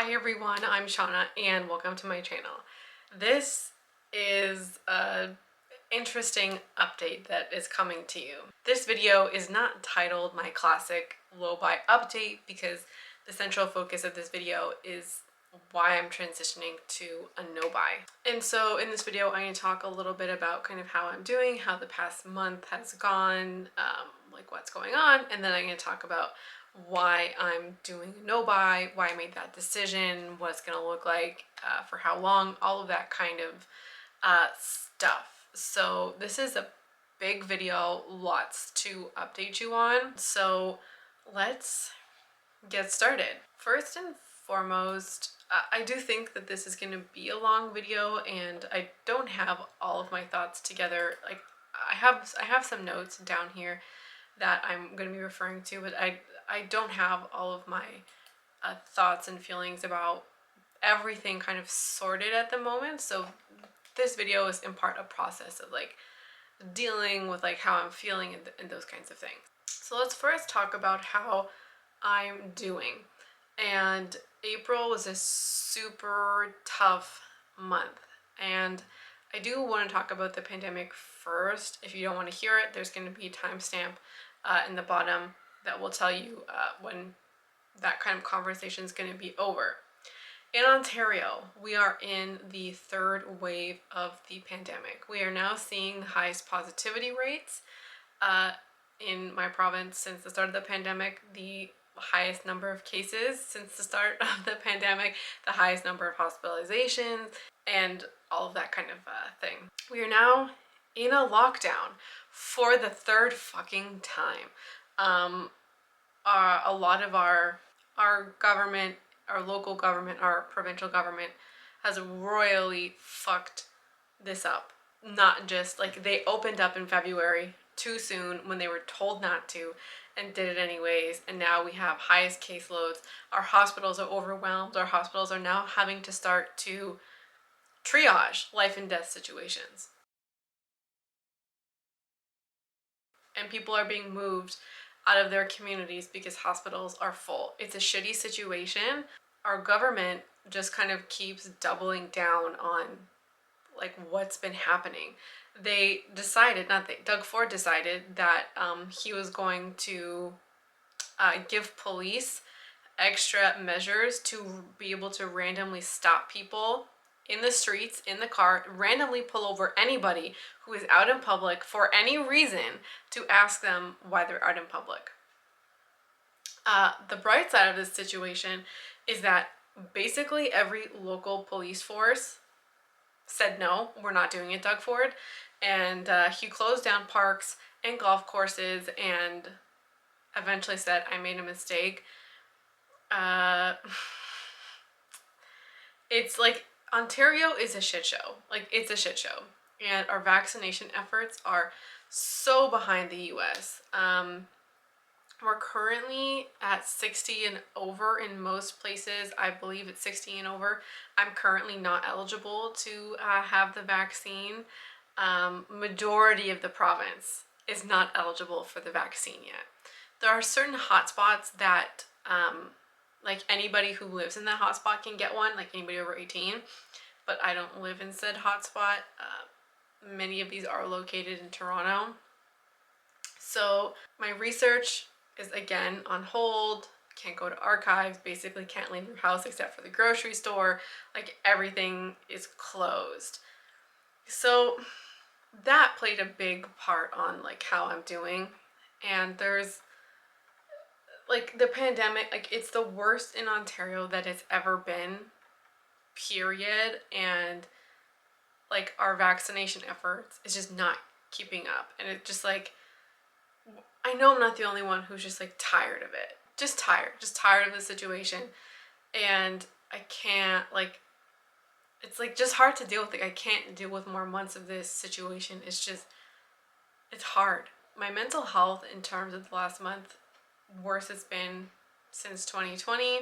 Hi everyone, I'm Shauna and welcome to my channel. This is a interesting update that is coming to you. This video is not titled my classic low buy update because the central focus of this video is why I'm transitioning to a no buy. And so in this video I'm going to talk a little bit about kind of how I'm doing, how the past month has gone, like what's going on, and then I'm going to talk about why I'm doing a no buy, why I made that decision, what it's going to look like, for how long, all of that kind of stuff. So this is a big video, lots to update you on. So let's get started. First and foremost, I do think that this is going to be a long video and I don't have all of my thoughts together. Like I have some notes down here that I'm going to be referring to, but I don't have all of my thoughts and feelings about everything kind of sorted at the moment. So this video is in part a process of like dealing with like how I'm feeling and those kinds of things. So let's first talk about how I'm doing. And April was a super tough month, and I do want to talk about the pandemic first. If you don't want to hear it, there's going to be a timestamp in the bottom that will tell you when that kind of conversation is going to be over. In Ontario, we are in the third wave of the pandemic. We are now seeing the highest positivity rates in my province since the start of the pandemic, the highest number of cases since the start of the pandemic, the highest number of hospitalizations, and all of that kind of thing. We are now in a lockdown for the third fucking time. A lot of our government, our local government, our provincial government has royally fucked this up. Not just like they opened up in February too soon when they were told not to and did it anyways, and now we have highest caseloads. Our hospitals are overwhelmed. Our hospitals are now having to start to triage life and death situations. And people are being moved out of their communities because hospitals are full. It's a shitty situation. Our government just kind of keeps doubling down on like what's been happening. They decided, Doug Ford decided that he was going to give police extra measures to be able to randomly stop people in the streets, in the car, randomly pull over anybody who is out in public for any reason to ask them why they're out in public. The bright side of this situation is that basically every local police force said no, we're not doing it, Doug Ford, and he closed down parks and golf courses and eventually said, I made a mistake. It's like Ontario is a shit show. Like it's a shit show, and our vaccination efforts are so behind the US. We're currently at 60 and over in most places. I believe it's 60 and over. I'm currently not eligible to have the vaccine. Majority of the province is not eligible for the vaccine yet. There are certain hotspots that like anybody who lives in that hotspot can get one, like anybody over 18, but I don't live in said hotspot. Many of these are located in Toronto. So my research is again on hold, can't go to archives, basically can't leave your house except for the grocery store, like everything is closed. So that played a big part on like how I'm doing. And there's like the pandemic, like it's the worst in Ontario that it's ever been, period. And like our vaccination efforts is just not keeping up. And it just like, I know I'm not the only one who's just like tired of it. Just tired of the situation. And I can't like, it's like just hard to deal with. Like I can't deal with more months of this situation. It's just, it's hard. My mental health in terms of the last month, worse it's been since 2020.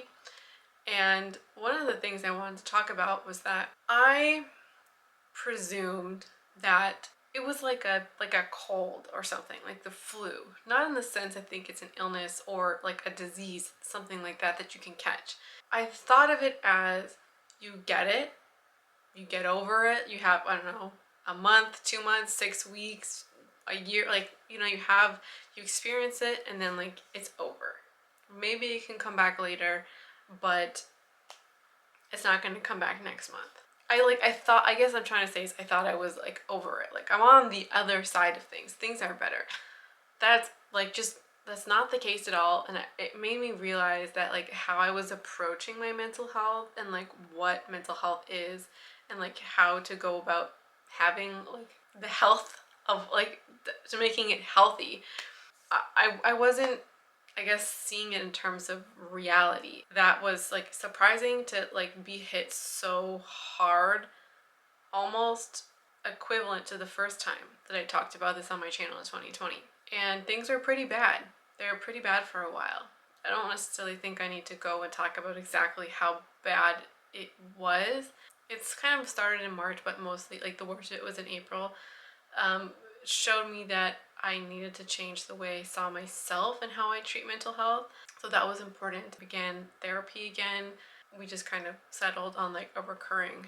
And one of the things I wanted to talk about was that I presumed that it was like a cold or something, like the flu. Not in the sense I think it's an illness or like a disease, something like that that you can catch. I thought of it as you get it, you get over it, you have, I don't know, a month, 2 months, 6 weeks, a year, like, you know, you experience it and then like it's over. Maybe it can come back later, but it's not going to come back next month. I guess I'm trying to say is I thought I was like over it. Like I'm on the other side of things. Things are better. That's like just that's not the case at all, and it made me realize that like how I was approaching my mental health and like what mental health is and like how to go about having like the health of like to making it healthy. I wasn't, I guess, seeing it in terms of reality. That was like surprising to like be hit so hard, almost equivalent to the first time that I talked about this on my channel in 2020. And things were pretty bad. They were pretty bad for a while. I don't necessarily think I need to go and talk about exactly how bad it was. It's kind of started in March, but mostly like the worst of it was in April. Um, showed me that I needed to change the way I saw myself and how I treat mental health. So that was important. To begin therapy again. We just kind of settled on like a recurring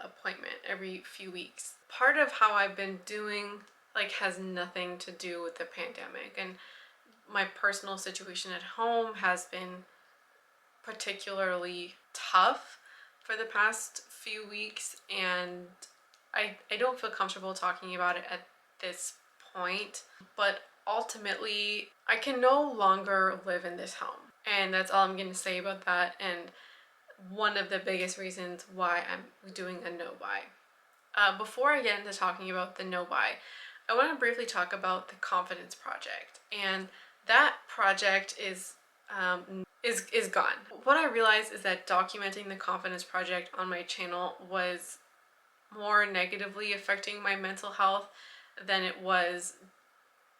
appointment every few weeks. Part of how I've been doing like has nothing to do with the pandemic, and my personal situation at home has been particularly tough for the past few weeks, and I don't feel comfortable talking about it at this point, but ultimately I can no longer live in this home, and that's all I'm going to say about that. And one of the biggest reasons why I'm doing a no buy. Before I get into talking about the no buy, I want to briefly talk about the confidence project, and that project is gone. What I realized is that documenting the confidence project on my channel was more negatively affecting my mental health than it was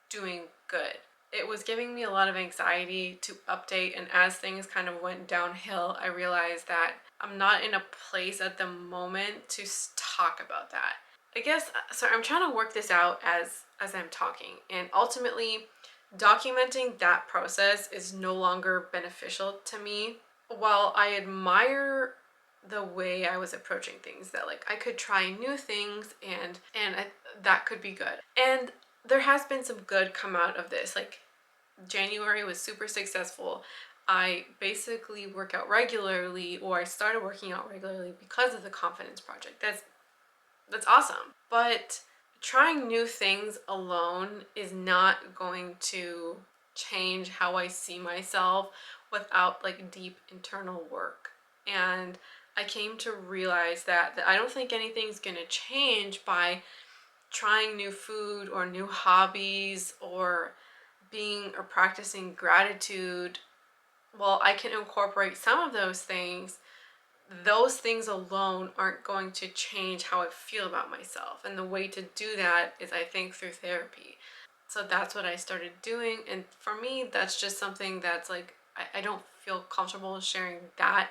doing good. It was giving me a lot of anxiety to update, and as things kind of went downhill, I realized that I'm not in a place at the moment to talk about that. I guess, sorry, I'm trying to work this out as I'm talking, and ultimately documenting that process is no longer beneficial to me. While I admire the way I was approaching things, that like I could try new things and that could be good, and there has been some good come out of this. Like January was super successful. I basically work out regularly, or I started working out regularly because of the confidence project. That's awesome. But trying new things alone is not going to change how I see myself without like deep internal work. And I came to realize that I don't think anything's gonna change by trying new food or new hobbies or being or practicing gratitude. Well, I can incorporate some of those things alone aren't going to change how I feel about myself. And the way to do that is, I think, through therapy. So that's what I started doing. And for me, that's just something that's like, I don't feel comfortable sharing that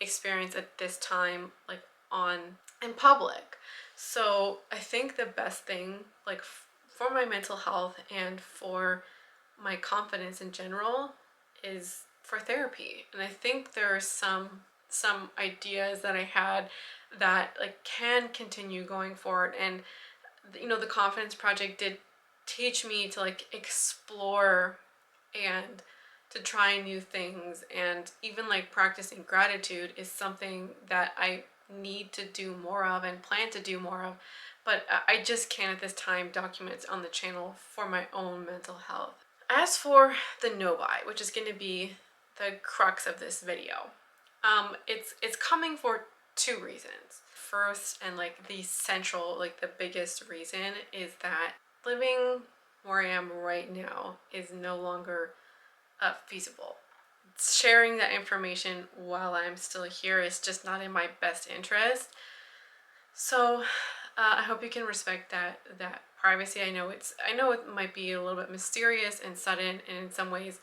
experience at this time, like on in public. So I think the best thing, like for my mental health and for my confidence in general, is for therapy. And I think there are some ideas that I had that like can continue going forward. And you know, the confidence project did teach me to like explore and to try new things, and even like practicing gratitude is something that I need to do more of and plan to do more of, but I just can't at this time document on the channel for my own mental health. As for the no buy, which is going to be the crux of this video, it's coming for two reasons. First, and like the central, like the biggest reason, is that living where I am right now is no longer feasible. Sharing that information while I'm still here is just not in my best interest. So I hope you can respect that privacy. I know it might be a little bit mysterious and sudden, and in some ways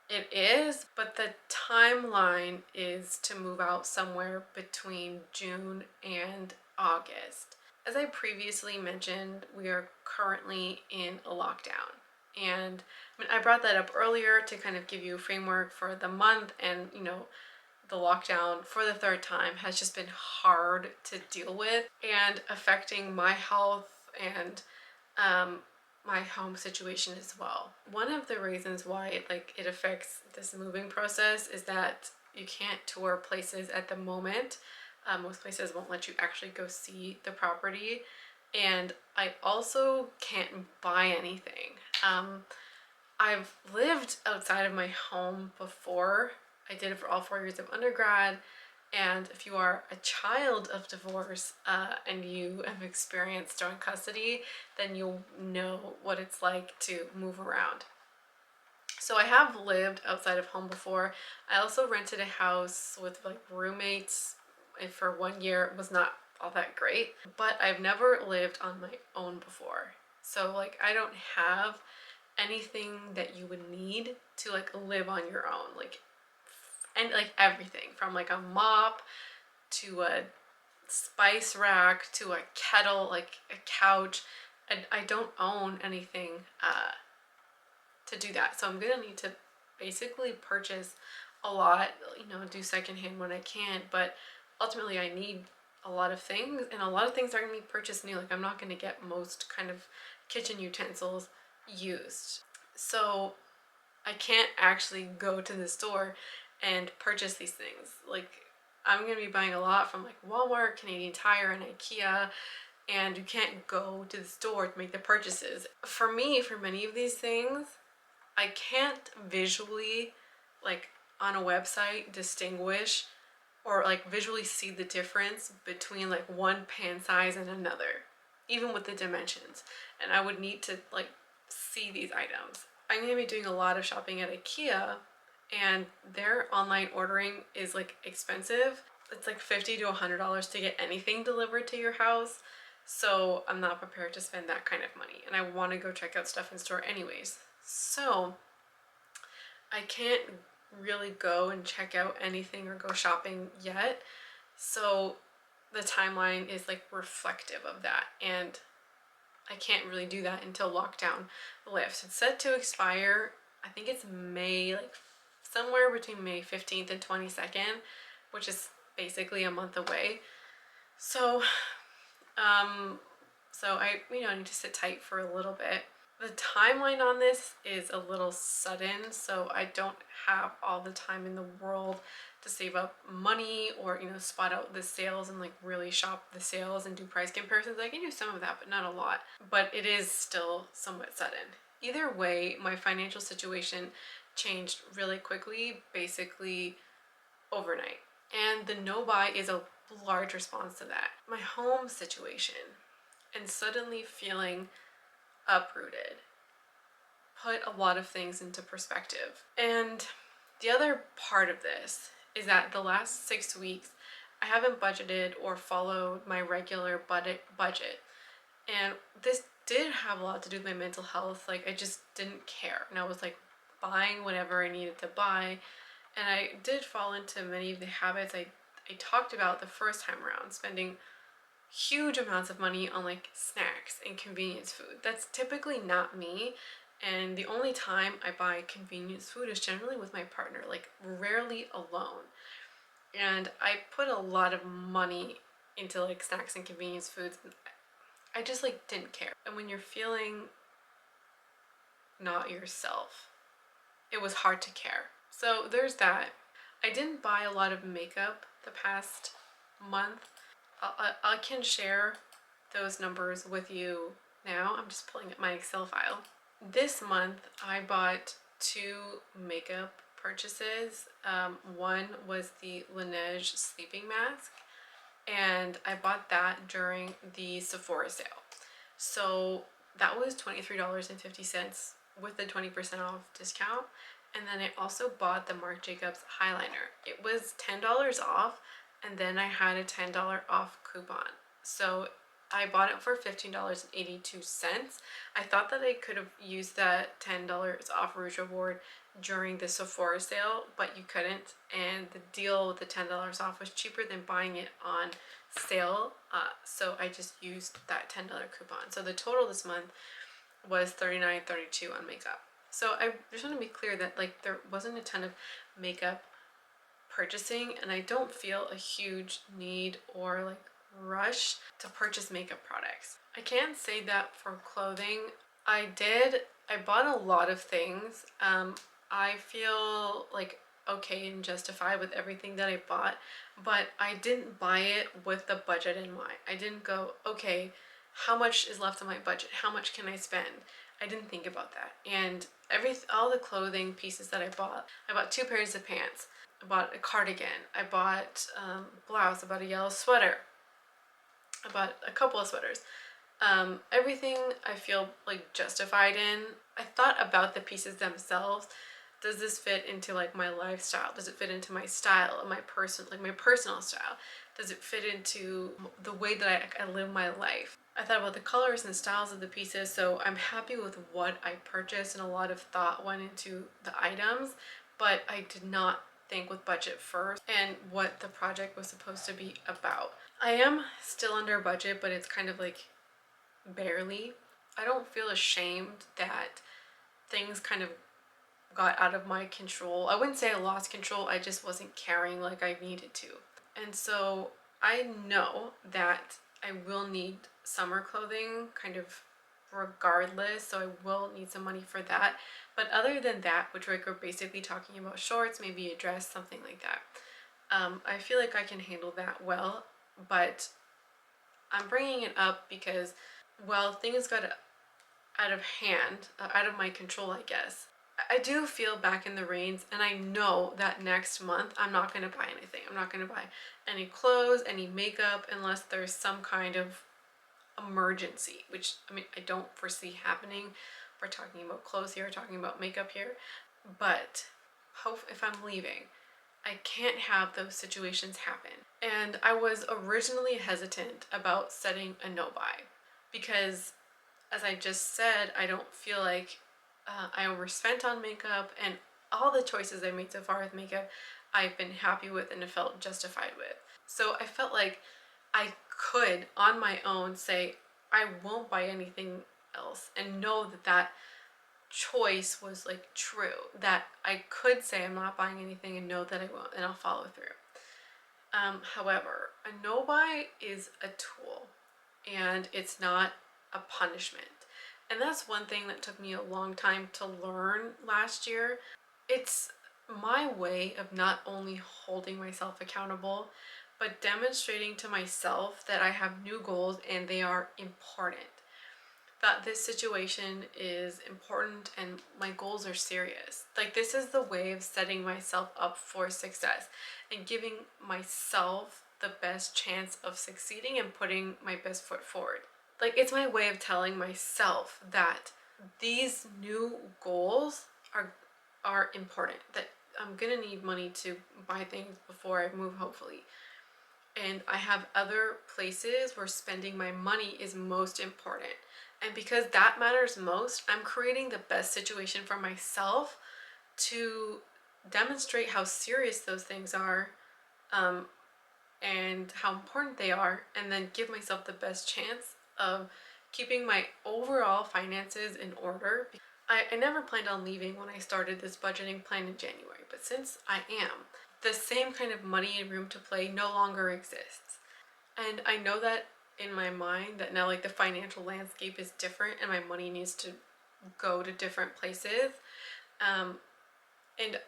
it is, but the timeline is to move out somewhere between June and August. As I previously mentioned, we are currently in a lockdown. And I mean, I brought that up earlier to kind of give you a framework for the month, and the lockdown for the third time has just been hard to deal with and affecting my health and um, my home situation as well. One of the reasons why it affects this moving process is that you can't tour places at the moment. Most places won't let you actually go see the property, and I also can't buy anything. I've lived outside of my home before. I did it for all 4 years of undergrad. And if you are a child of divorce and you have experienced joint custody, then you'll know what it's like to move around. So I have lived outside of home before. I also rented a house with like roommates for 1 year. It was not all that great, but I've never lived on my own before. So like I don't have anything that you would need to like live on your own, and like everything from like a mop to a spice rack to a kettle, like a couch. And I don't own anything to do that, so I'm gonna need to basically purchase a lot, do secondhand when I can, but ultimately I need a lot of things, and a lot of things are gonna be purchased new. Like I'm not gonna get most kind of kitchen utensils used, so I can't actually go to the store and purchase these things. Like I'm gonna be buying a lot from like Walmart, Canadian Tire, and IKEA, and you can't go to the store to make the purchases. For me, for many of these things, I can't visually, like on a website, distinguish or like visually see the difference between like one pan size and another, even with the dimensions. And I would need to like see these items. I'm gonna be doing a lot of shopping at IKEA, and their online ordering is like expensive. It's like $50 to $100 to get anything delivered to your house. So I'm not prepared to spend that kind of money, and I want to go check out stuff in store anyways. So I can't really go and check out anything or go shopping yet. So the timeline is like reflective of that, and I can't really do that until lockdown lifts. It's set to expire, I think it's May, like somewhere between May 15th and 22nd, which is basically a month away. So, I, need to sit tight for a little bit. The timeline on this is a little sudden, so I don't have all the time in the world to save up money or, spot out the sales and like really shop the sales and do price comparisons. I can do some of that, but not a lot. But it is still somewhat sudden. Either way, my financial situation changed really quickly, basically overnight. And the no-buy is a large response to that. My home situation and suddenly feeling uprooted put a lot of things into perspective. And the other part of this is that the last 6 weeks I haven't budgeted or followed my regular budget. And this did have a lot to do with my mental health. Like I just didn't care, and I was like buying whatever I needed to buy. And I did fall into many of the habits I talked about the first time around, spending huge amounts of money on like snacks and convenience food. That's typically not me, and the only time I buy convenience food is generally with my partner, like rarely alone. And I put a lot of money into like snacks and convenience foods. I just like didn't care. And when you're feeling not yourself, it was hard to care. So there's that. I didn't buy a lot of makeup the past month. I can share those numbers with you now. I'm just pulling up my Excel file. This month I bought 2 makeup purchases. One was the Laneige sleeping mask, and I bought that during the Sephora sale. So that was $23.50 with the 20% off discount. And then I also bought the Marc Jacobs highliner. It was $10 off, and then I had a $10 off coupon. So I bought it for $15.82. I thought that I could have used that $10 off Rouge Reward during the Sephora sale, but you couldn't, and the deal with the $10 off was cheaper than buying it on sale, so I just used that $10 coupon. So the total this month was $39.32 on makeup. So I just want to be clear that like there wasn't a ton of makeup purchasing, and I don't feel a huge need or like rush to purchase makeup products. I can't say that for clothing. I bought a lot of things. I feel like okay and justified with everything that I bought, but I didn't buy it with the budget in mind. I didn't go, okay, how much is left on my budget? How much can I spend? I didn't think about that. And all the clothing pieces that I bought 2 pairs of pants. I bought a cardigan. I bought blouse. I bought a yellow sweater. I bought a couple of sweaters. Everything I feel like justified in. I thought about the pieces themselves. Does this fit into like my lifestyle? Does it fit into my style, my personal style? Does it fit into the way that I live my life? I thought about the colors and styles of the pieces, so I'm happy with what I purchased, and a lot of thought went into the items, but I did not think with budget first and what the project was supposed to be about. I am still under budget, but it's kind of like barely. I don't feel ashamed that things kind of got out of my control. I wouldn't say I lost control, I just wasn't caring like I needed to. And so I know that I will need summer clothing kind of regardless, so I will need some money for that. But other than that, which we're basically talking about shorts, maybe a dress, something like that, I feel like I can handle that well. But I'm bringing it up because, well, things got out of hand, out of my control, I guess. I do feel back in the reins, and I know that next month I'm not going to buy anything. I'm not going to buy any clothes, any makeup, unless there's some kind of emergency, which I mean, I don't foresee happening. We're talking about clothes here, we're talking about makeup here, but if I'm leaving, I can't have those situations happen. And I was originally hesitant about setting a no buy because, as I just said, I don't feel like I overspent on makeup, and all the choices I made so far with makeup I've been happy with and felt justified with. So I felt like I could on my own say I won't buy anything else and know that that choice was like true, that I could say I'm not buying anything and know that I won't, and I'll follow through. However, a no buy is a tool and it's not a punishment. And that's one thing that took me a long time to learn last year. It's my way of not only holding myself accountable, but demonstrating to myself that I have new goals and they are important. That this situation is important and my goals are serious. Like, this is the way of setting myself up for success and giving myself the best chance of succeeding and putting my best foot forward. Like, it's my way of telling myself that these new goals are important, that I'm gonna need money to buy things before I move, hopefully. And I have other places where spending my money is most important. And because that matters most, I'm creating the best situation for myself to demonstrate how serious those things are, and how important they are, and then give myself the best chance of keeping my overall finances in order. I never planned on leaving when I started this budgeting plan in January, but since I am, the same kind of money and room to play no longer exists. And I know that in my mind that now like the financial landscape is different and my money needs to go to different places. And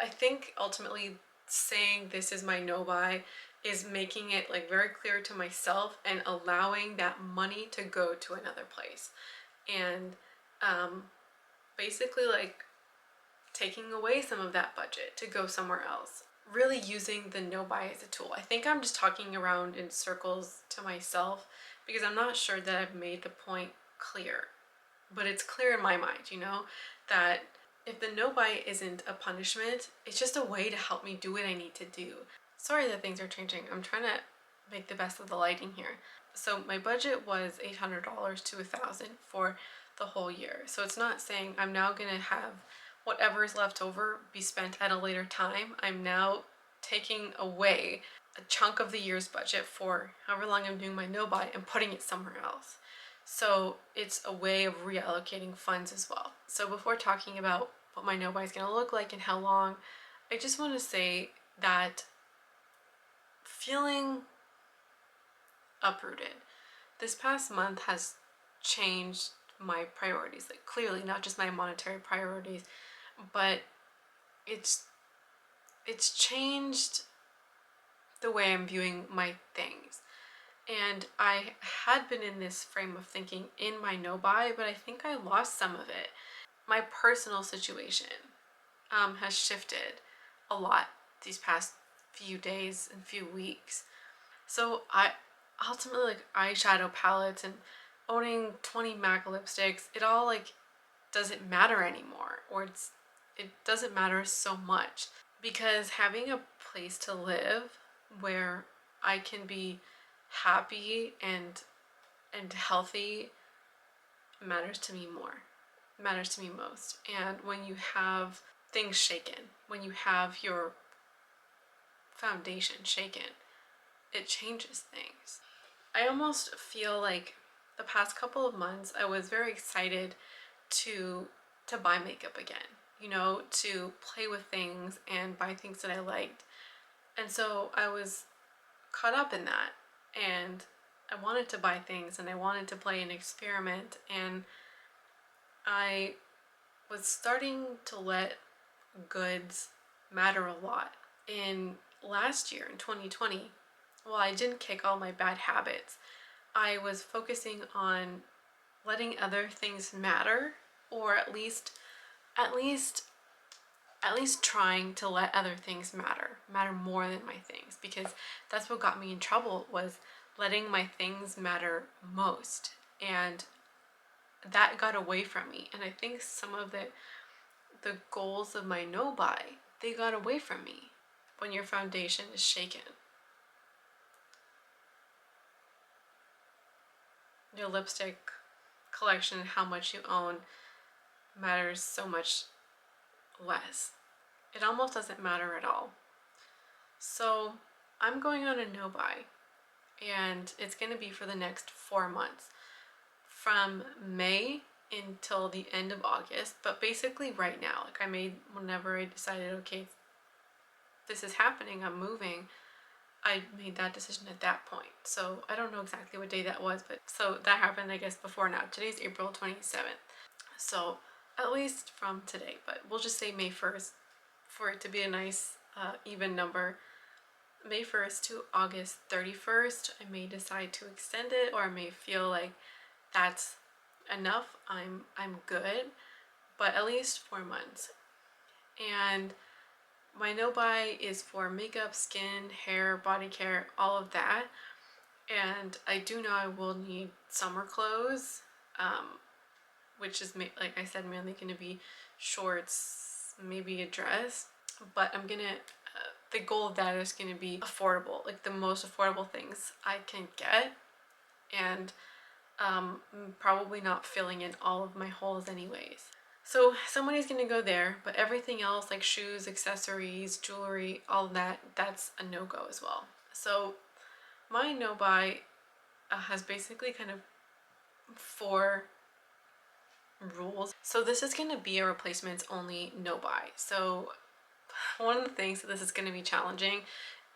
I think ultimately saying this is my no buy is making it like very clear to myself and allowing that money to go to another place. And basically like taking away some of that budget to go somewhere else. Really using the no buy as a tool. I think I'm just talking around in circles to myself because I'm not sure that I've made the point clear. But it's clear in my mind, you know, that if the no buy isn't a punishment, it's just a way to help me do what I need to do. Sorry that things are changing. I'm trying to make the best of the lighting here. So my budget was $800 to $1,000 for the whole year. So it's not saying I'm now gonna have whatever is left over be spent at a later time. I'm now taking away a chunk of the year's budget for however long I'm doing my no-buy and putting it somewhere else. So it's a way of reallocating funds as well. So before talking about what my no-buy is going to look like and how long, I just want to say that feeling uprooted this past month has changed my priorities, like clearly not just my monetary priorities, but it's changed the way I'm viewing my things. And I had been in this frame of thinking in my no buy, but I think I lost some of it. My personal situation has shifted a lot these past few days and few weeks. So I ultimately, like, eyeshadow palettes and owning 20 MAC lipsticks, it all like doesn't matter anymore, or it doesn't matter so much, because having a place to live where I can be happy and healthy matters to me more, matters to me most. And when you have things shaken, when you have your foundation shaken, it changes things. I almost feel like the past couple of months I was very excited to buy makeup again, you know, to play with things and buy things that I liked. And so I was caught up in that, and I wanted to buy things and I wanted to play and experiment, and I was starting to let goods matter a lot. In last year, in 2020, while I didn't kick all my bad habits, I was focusing on letting other things matter, or at least trying to let other things matter more than my things, because that's what got me in trouble, was letting my things matter most, and that got away from me. And I think some of the goals of my no buy, they got away from me when your foundation is shaken. Your lipstick collection, how much you own, matters so much less. It almost doesn't matter at all. So I'm going on a no buy, and it's going to be for the next 4 months, from May until the end of August. But basically right now, like, I made, whenever I decided, okay, this is happening, I'm moving, I made that decision at that point. So I don't know exactly what day that was, but so that happened, I guess, before now. Today's April 27th. So at least from today, but we'll just say May 1st for it to be a nice even number. May 1st to August 31st, I may decide to extend it, or I may feel like that's enough, I'm good, but at least 4 months. And my no buy is for makeup, skin, hair, body care, all of that. And I do know I will need summer clothes, which is, like I said, mainly going to be shorts, maybe a dress. But I'm gonna, the goal of that is going to be affordable, like the most affordable things I can get, and probably not filling in all of my holes anyways. So some money's gonna go there, but everything else, like shoes, accessories, jewelry, all that, that's a no-go as well. So my no-buy has basically kind of 4 rules. So this is gonna be a replacements only no-buy. So one of the things that this is gonna be challenging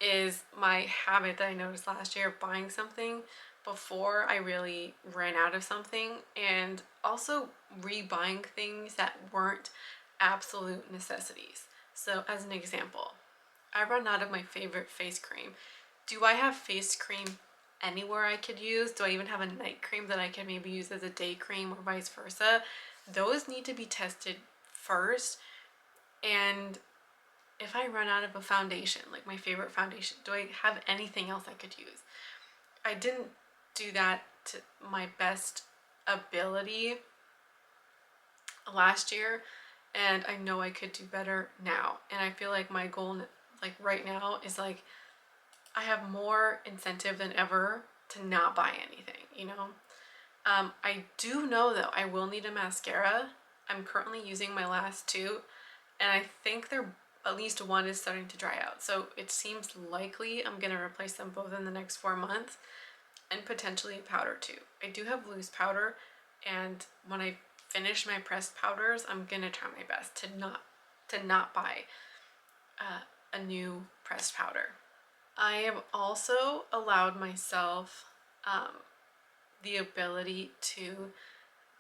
is my habit that I noticed last year of buying something before I really ran out of something, and also rebuying things that weren't absolute necessities. So as an example, I run out of my favorite face cream. Do I have face cream anywhere I could use? Do I even have a night cream that I can maybe use as a day cream, or vice versa? Those need to be tested first. And if I run out of a foundation, like my favorite foundation, do I have anything else I could use? I didn't do that to my best ability last year, and I know I could do better now. And I feel like my goal, like right now, is like I have more incentive than ever to not buy anything, you know? I do know though, I will need a mascara. I'm currently using my last two, and I think they're, at least one is starting to dry out. So it seems likely I'm gonna replace them both in the next 4 months, and potentially powder too. I do have loose powder, and when I finish my pressed powders, I'm gonna try my best to not buy a new pressed powder. I have also allowed myself the ability to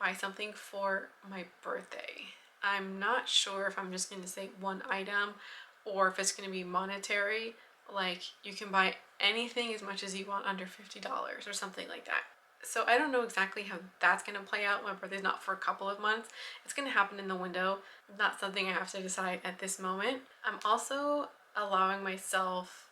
buy something for my birthday. I'm not sure if I'm just going to say one item or if it's going to be monetary. Like, you can buy anything as much as you want under $50 or something like that. So I don't know exactly how that's going to play out. My birthday's not for a couple of months. It's going to happen in the window. Not something I have to decide at this moment. I'm also allowing myself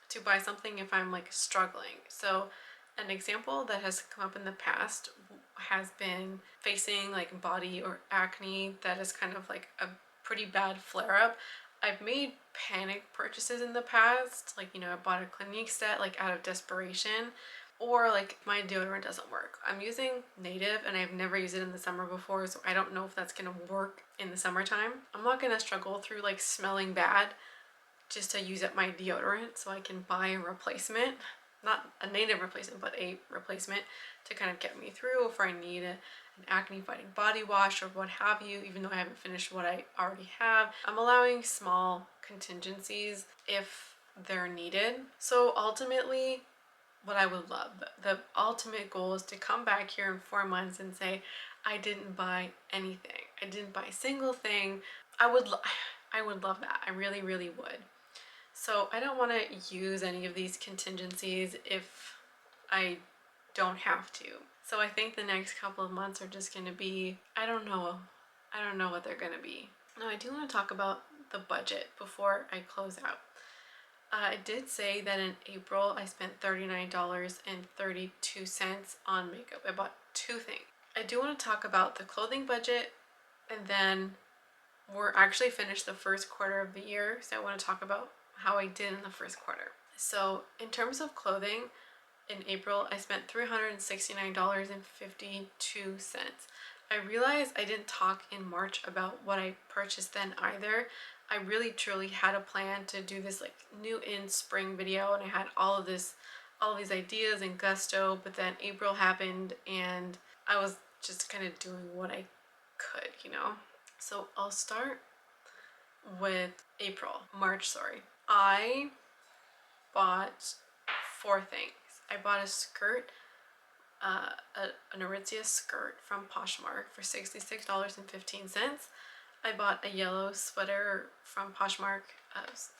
to buy something if I'm like struggling. So an example that has come up in the past has been facing like body or acne that is kind of like a pretty bad flare-up. I've made panic purchases in the past, like, you know, I bought a Clinique set like out of desperation, or like my deodorant doesn't work. I'm using Native and I've never used it in the summer before, so I don't know if that's gonna work in the summertime. I'm not gonna struggle through like smelling bad just to use up my deodorant, so I can buy a replacement. Not a Native replacement, but a replacement to kind of get me through if I need an acne fighting body wash or what have you, even though I haven't finished what I already have. I'm allowing small contingencies if they're needed. So ultimately, what I would love, the ultimate goal is to come back here in 4 months and say, I didn't buy anything. I didn't buy a single thing. I would love that. I really, really would. So I don't want to use any of these contingencies if I don't have to. So I think the next couple of months are just going to be, I don't know what they're going to be. Now I do want to talk about the budget before I close out. I did say that in April I spent $39.32 on makeup. I bought two things. I do want to talk about the clothing budget, and then we're actually finished the first quarter of the year, so I want to talk about how I did in the first quarter. So in terms of clothing, in April I spent $369.52. I realized I didn't talk in March about what I purchased then either. I really truly had a plan to do this like new in spring video, and I had all of these ideas and gusto, but then April happened and I was just kind of doing what I could, you know? So I'll start with March, sorry. I bought four things. I bought a skirt, an Aritzia skirt from Poshmark for $66.15. I bought a yellow sweater from Poshmark,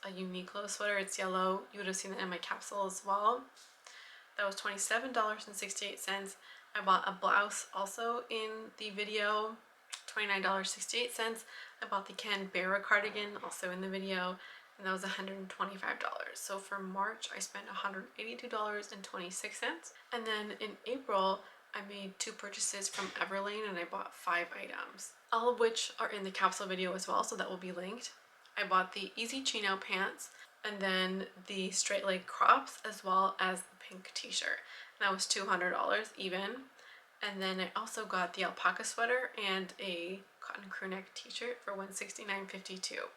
a Uniqlo sweater. It's yellow. You would have seen it in my capsule as well. That was $27.68. I bought a blouse also in the video, $29.68. I bought the Canberra cardigan also in the video, and that was $125. So for March, I spent $182.26. And then in April, I made two purchases from Everlane and I bought 5 items, all of which are in the capsule video as well, so that will be linked. I bought the Easy Chino pants and then the straight leg crops as well as the pink t-shirt. That was $200 even. And then I also got the alpaca sweater and a cotton crew neck t-shirt for $169.52.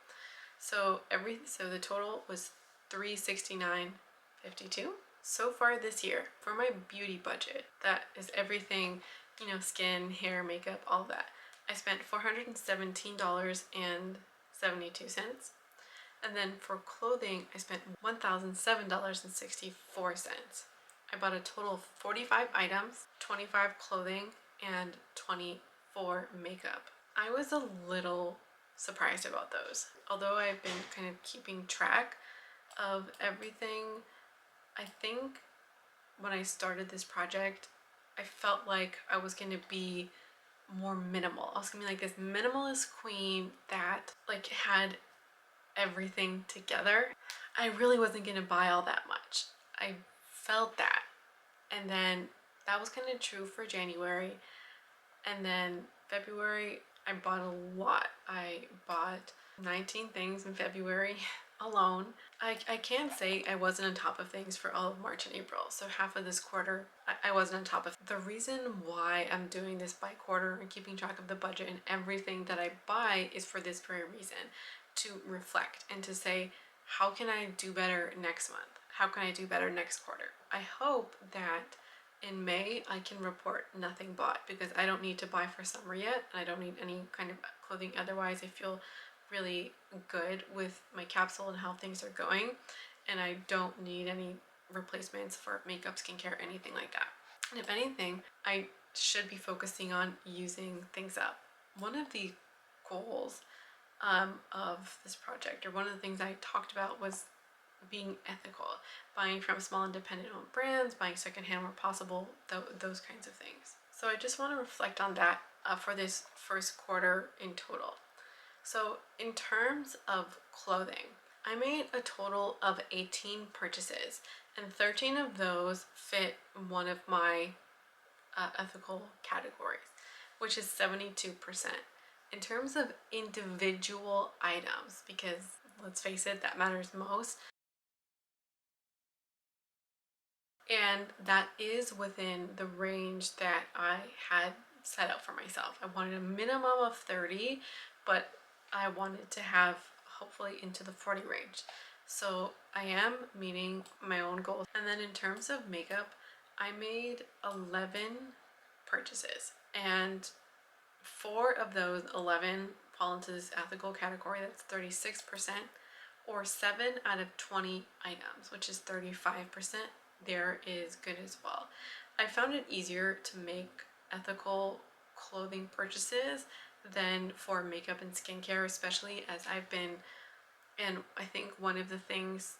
So the total was $369.52. So far this year, for my beauty budget, that is everything, you know, skin, hair, makeup, all that, I spent $417.72. And then for clothing, I spent $1,007.64. I bought a total of 45 items, 25 clothing, and 24 makeup. I was a little surprised about those. Although I've been kind of keeping track of everything, I think when I started this project, I felt like I was going to be more minimal. I was going to be like this minimalist queen that like had everything together. I really wasn't going to buy all that much. I felt that. And then that was kind of true for January. And then February, I bought a lot. I bought 19 things in February. alone. I can say I wasn't on top of things for all of March and April. So half of this quarter, I wasn't on top of. The reason why I'm doing this by quarter and keeping track of the budget and everything that I buy is for this very reason, to reflect and to say, how can I do better next month? How can I do better next quarter? I hope that in May I can report nothing bought, because I don't need to buy for summer yet. And I don't need any kind of clothing otherwise. I feel really good with my capsule and how things are going, and I don't need any replacements for makeup, skincare, anything like that. And if anything, I should be focusing on using things up. One of the goals of this project, or one of the things I talked about, was being ethical, buying from small independent owned brands, buying secondhand where possible, those kinds of things. So I just want to reflect on that for this first quarter in total. So in terms of clothing, I made a total of 18 purchases, and 13 of those fit one of my ethical categories, which is 72%. In terms of individual items, because let's face it, that matters most, and that is within the range that I had set up for myself. I wanted a minimum of 30, but I wanted to have hopefully into the 40 range. So I am meeting my own goals. And then in terms of makeup, I made 11 purchases, and 4 of those 11 fall into this ethical category. That's 36%, or 7 out of 20 items, which is 35%. There is good as well. I found it easier to make ethical clothing purchases than for makeup and skincare, especially as I've been, and I think one of the things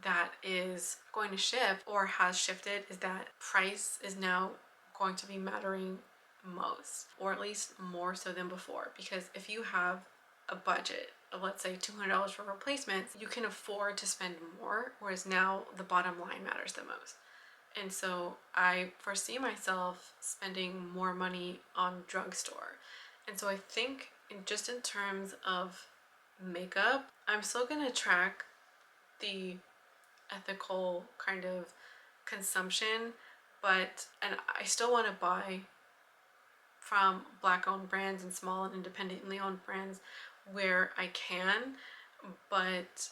that is going to shift, or has shifted, is that price is now going to be mattering most, or at least more so than before. Because if you have a budget of, let's say, $200 for replacements, you can afford to spend more, whereas now the bottom line matters the most. And so I foresee myself spending more money on drugstore. And so I think just in terms of makeup, I'm still gonna track the ethical kind of consumption, and I still want to buy from black owned brands and small and independently owned brands where I can. But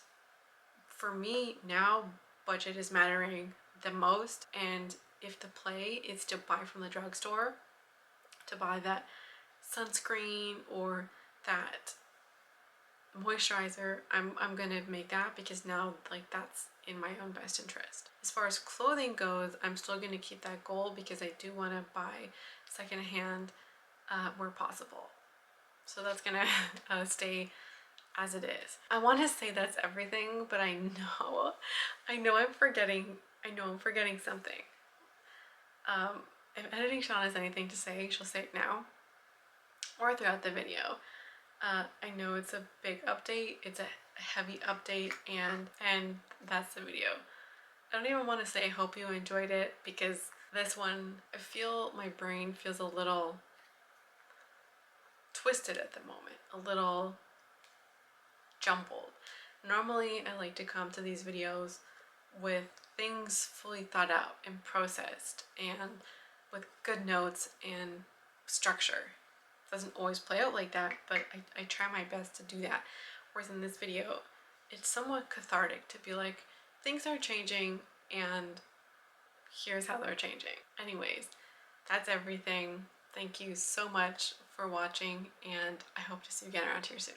for me now, budget is mattering the most, and if the play is to buy from the drugstore, to buy that sunscreen or that moisturizer, I'm gonna make that, because now, like, that's in my own best interest. As far as clothing goes, I'm still gonna keep that goal, because I do want to buy secondhand where possible. So that's gonna stay as it is. I want to say that's everything, but I know I'm forgetting something. If editing Sean has anything to say, she'll say it now or throughout the video. I know it's a big update, it's a heavy update, and that's the video. I don't even want to say I hope you enjoyed it, because this one, I feel my brain feels a little twisted at the moment, a little jumbled. Normally I like to come to these videos with things fully thought out and processed, and with good notes and structure. It doesn't always play out like that, but I try my best to do that. Whereas in this video, it's somewhat cathartic to be like, things are changing and here's how they're changing. Anyways, that's everything. Thank you so much for watching, and I hope to see you again around here soon.